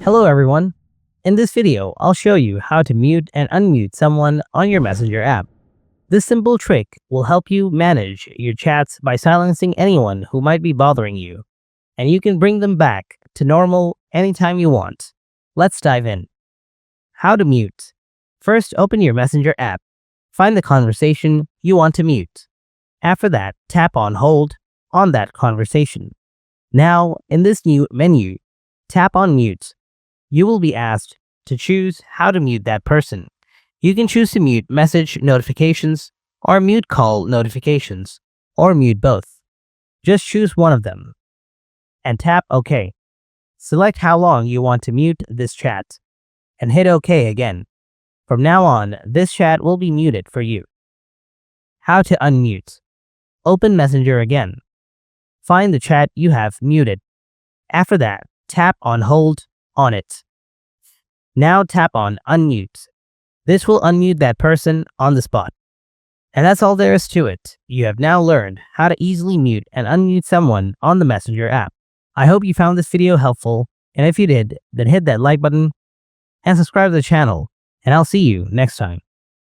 Hello everyone. In this video, I'll show you how to mute and unmute someone on your Messenger app. This simple trick will help you manage your chats by silencing anyone who might be bothering you, and you can bring them back to normal anytime you want. Let's dive in. How to mute. First, open your Messenger app. Find the conversation you want to mute. After that, tap on Hold on that conversation. Now, in this new menu, tap on Mute. You will be asked to choose how to mute that person. You can choose to mute message notifications or mute call notifications or mute both. Just choose one of them and tap OK. Select how long you want to mute this chat and hit OK again. From now on, this chat will be muted for you. How to unmute. Open Messenger again. Find the chat you have muted. After that, tap on Hold on it. Now tap on Unmute. This will unmute that person on the spot. And that's all there is to it. You have now learned how to easily mute and unmute someone on the Messenger app. I hope you found this video helpful, and if you did, then hit that like button and subscribe to the channel, and I'll see you next time.